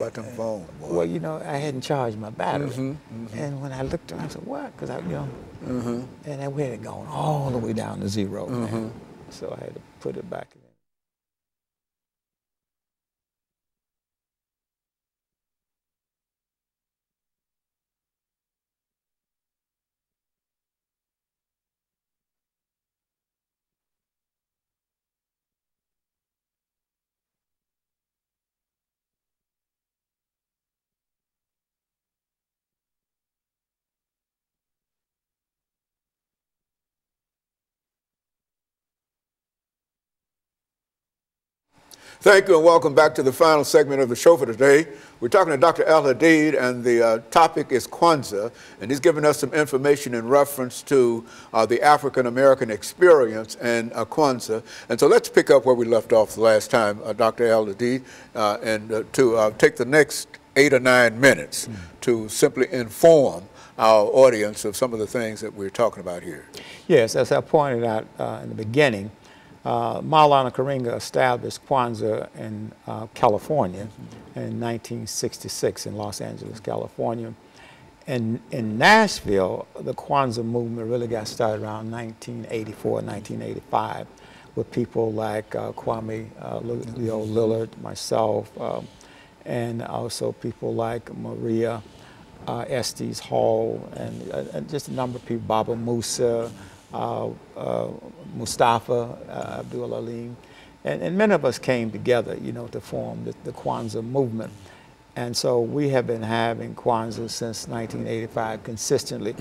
About them phone, boy. Well, you know, I hadn't charged my battery. Mm-hmm. And when I looked around, I said, what? Because I, you know, and then we had gone all the way down to zero, man. So I had to put it back in. Thank you and welcome back to the final segment of the show for today. We're talking to Dr. Al-Hadid, and the topic is Kwanzaa, and he's given us some information in reference to the African-American experience in Kwanzaa. And so let's pick up where we left off the last time, Dr. Al-Hadid, and to take the next 8 or 9 minutes to simply inform our audience of some of the things that we're talking about here. Yes, as I pointed out in the beginning, Maulana Karenga established Kwanzaa in California in 1966 in Los Angeles, California. And in Nashville, the Kwanzaa movement really got started around 1984, 1985 with people like Kwame Leo Lillard, myself, and also people like Maria Estes Hall, and just a number of people, Baba Musa, Mustafa Abdul Alim, and many of us came together, you know, to form the Kwanzaa movement. And so we have been having Kwanzaa since 1985 consistently.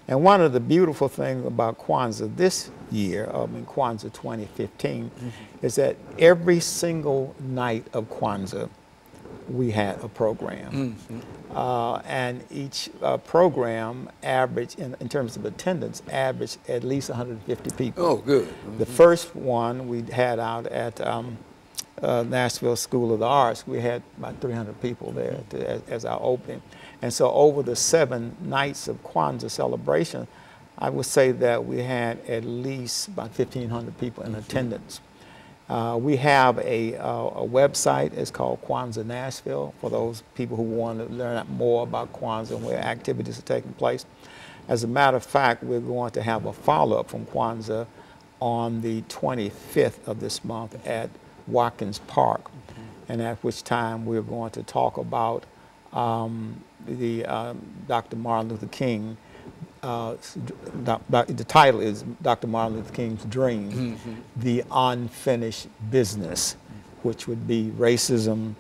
And one of the beautiful things about Kwanzaa this year, I mean Kwanzaa 2015, is that every single night of Kwanzaa, we had a program. And each program averaged, in terms of attendance, averaged at least 150 people. Oh, good. The first one we had out at Nashville School of the Arts, we had about 300 people there as our opening. And so over the 7 nights of Kwanzaa celebration, I would say that we had at least about 1,500 people in attendance. We have a website. It's called Kwanzaa Nashville, for those people who want to learn more about Kwanzaa and where activities are taking place. As a matter of fact, we're going to have a follow-up from Kwanzaa on the 25th of this month at Watkins Park, and at which time we're going to talk about Dr. Martin Luther King. The title is Dr. Martin Luther King's Dream, the Unfinished Business, which would be racism,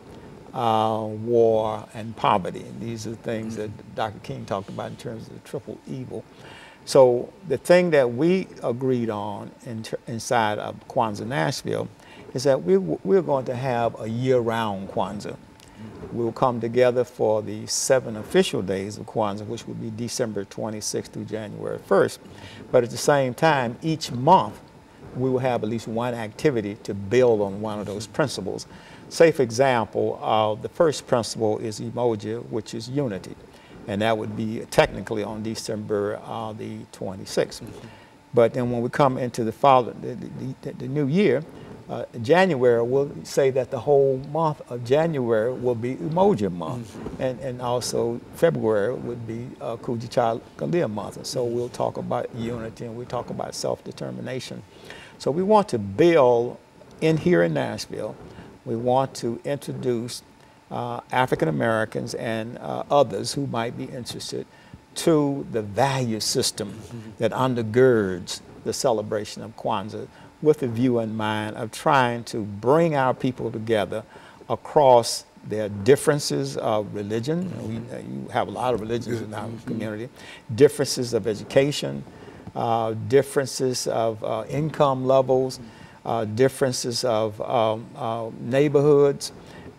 war, and poverty. And these are things that Dr. King talked about in terms of the triple evil. So the thing that we agreed on inside of Kwanzaa Nashville is that we're going to have a year-round Kwanzaa. We'll come together for the 7 official days of Kwanzaa, which will be December 26th through January 1st. But at the same time, each month, we will have at least one activity to build on one of those principles. Say, for example, the first principle is emoji, which is unity. And that would be technically on December the 26th. But then when we come into the new year, January, we'll say that the whole month of January will be Emoji Month, and also February would be Kujichagulia Month. And so we'll talk about unity and we talk about self-determination. So we want to build here in Nashville. We want to introduce African Americans and others who might be interested to the value system that undergirds the celebration of Kwanzaa, with a view in mind of trying to bring our people together across their differences of religion. You have a lot of religions in our community, differences of education, differences of income levels, differences of neighborhoods,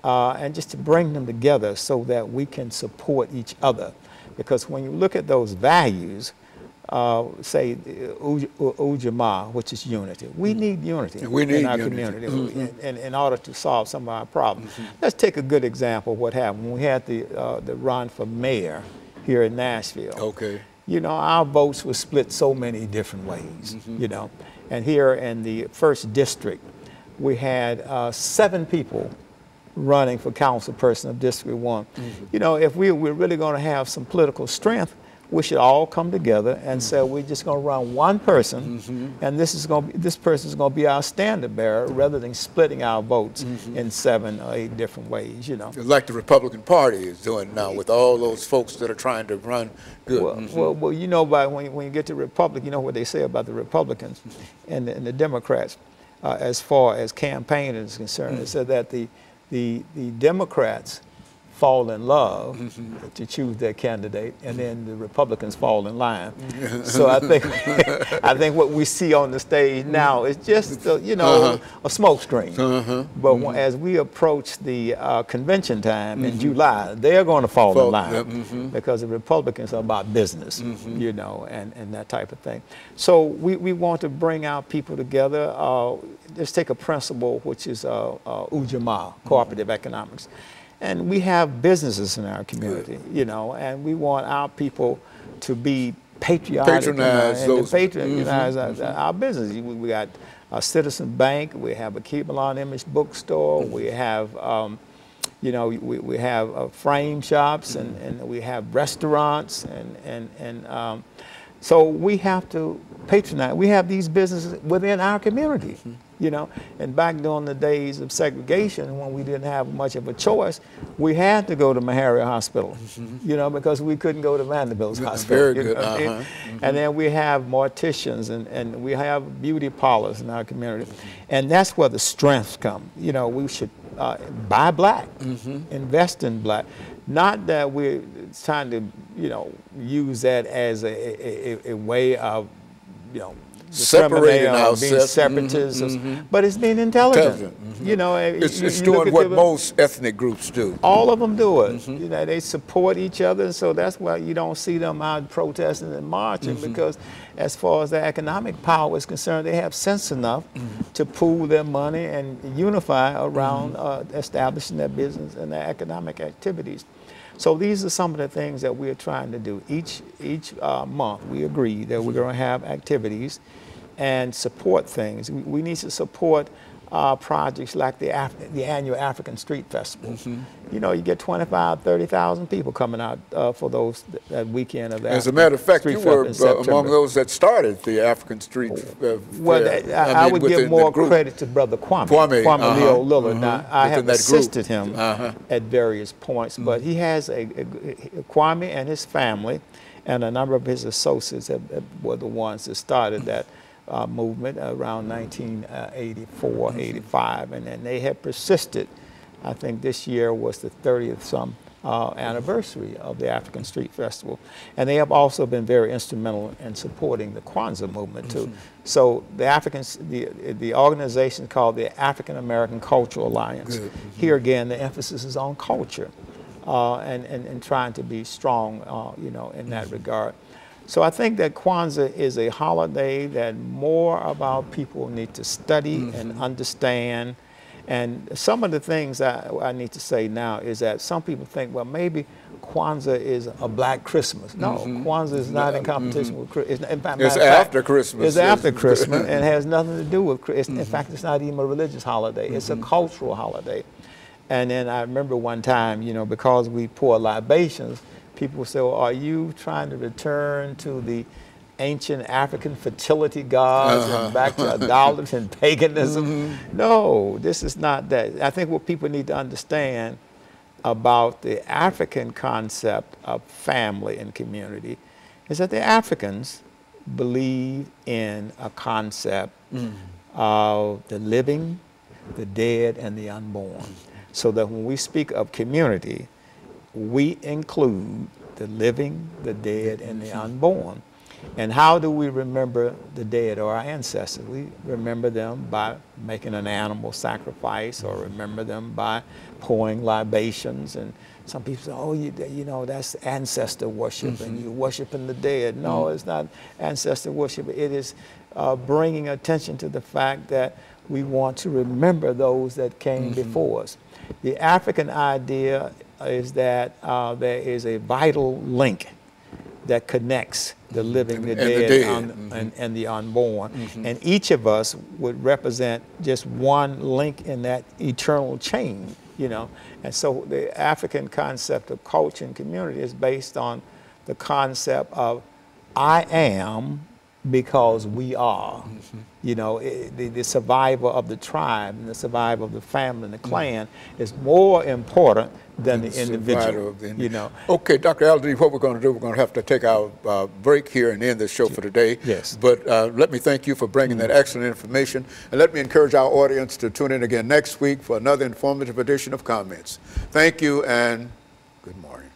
and just to bring them together so that we can support each other. Because when you look at those values, say Ujamaa, which is unity. We need unity in our community in order to solve some of our problems. Let's take a good example of what happened when we had the run for mayor here in Nashville. Okay. You know, our votes were split so many different ways, you know. And here in the 1st district, we had 7 people running for council person of District 1. You know, if we're really going to have some political strength, we should all come together and say we're just going to run one person, and this person is going to be our standard bearer, rather than splitting our votes in 7 or 8 different ways. You know, like the Republican Party is doing now with all those folks that are trying to run good. Well, you know, when you get to Republic, you know what they say about the Republicans and the Democrats as far as campaigning is concerned. They said that the Democrats fall in love to choose their candidate, and then the Republicans fall in line. So I think what we see on the stage now is just you know, a smoke screen. But as we approach the convention time in July, they're going to fall in line because the Republicans are about business, you know, and that type of thing. So we want to bring our people together. Let's take a principle which is Ujamaa, cooperative economics. And we have businesses in our community, you know, and we want our people to be patriotic patronize our business. We got a Citizen Bank, we have a Keebler Image bookstore, we have, you know, we have frame shops, and we have restaurants, and so we have to patronize. We have these businesses within our community. You know, and back during the days of segregation, when we didn't have much of a choice, we had to go to Meharry Hospital, you know, because we couldn't go to Vanderbilt's Hospital. Very good. And then we have morticians, and we have beauty parlors in our community. And that's where the strengths come. You know, we should buy black, invest in black. Not that we're trying to, you know, use that as a way of, you know, separating ourselves, being separatists, but it's being intelligent. You know, it's doing what most ethnic groups do. All of them do it. You know, they support each other, so that's why you don't see them out protesting and marching, because as far as their economic power is concerned, they have sense enough to pool their money and unify around establishing their business and their economic activities. So these are some of the things that we're trying to do. Each month we agree that we're going to have activities and support things. We need to support projects like the annual African Street Festival. You know, you get 25,000, 30,000 people coming out for that weekend of the As a matter of fact, you were among those that started the African Street Fair. Well, I would give more credit to Brother Kwame Leo Lillard. Now, I have assisted him at various points, but he has Kwame and his family and a number of his associates were the ones that started that movement around 1984, 85, and then they have persisted. I think this year was the 30th anniversary of the African Street Festival, and they have also been very instrumental in supporting the Kwanzaa movement too. So the organization called the African American Cultural Alliance. Here again, the emphasis is on culture and trying to be strong, you know, in that regard. So I think that Kwanzaa is a holiday that more of our people need to study and understand. And some of the things I need to say now is that some people think, well, maybe Kwanzaa is a black Christmas. No, Kwanzaa is not in competition with Christmas. It's after Christmas. It's after Christmas, and it has nothing to do with Christmas. In fact, it's not even a religious holiday. It's a cultural holiday. And then I remember one time, you know, because we pour libations, people say, well, are you trying to return to the ancient African fertility gods and back to idolatry and paganism? No, this is not that. I think what people need to understand about the African concept of family and community is that the Africans believe in a concept of the living, the dead, and the unborn. So that when we speak of community, we include the living, the dead, and the unborn. And how do we remember the dead or our ancestors? We remember them by making an animal sacrifice, or remember them by pouring libations. And some people say, oh, you know, that's ancestor worship, and you're worshiping the dead. No, it's not ancestor worship. It is bringing attention to the fact that we want to remember those that came before us. The African idea is that there is a vital link that connects the living, the dead, and the unborn. And each of us would represent just one link in that eternal chain you know. And so the African concept of culture and community is based on the concept of I am because we are. You know, the survival of the tribe and the survival of the family and the clan is more important than the individual, you know. Okay, Dr. Al-Hadid, what we're going to do, we're going to have to take our break here and end this show for today. Yes. But let me thank you for bringing that excellent information. And let me encourage our audience to tune in again next week for another informative edition of Comments. Thank you and good morning.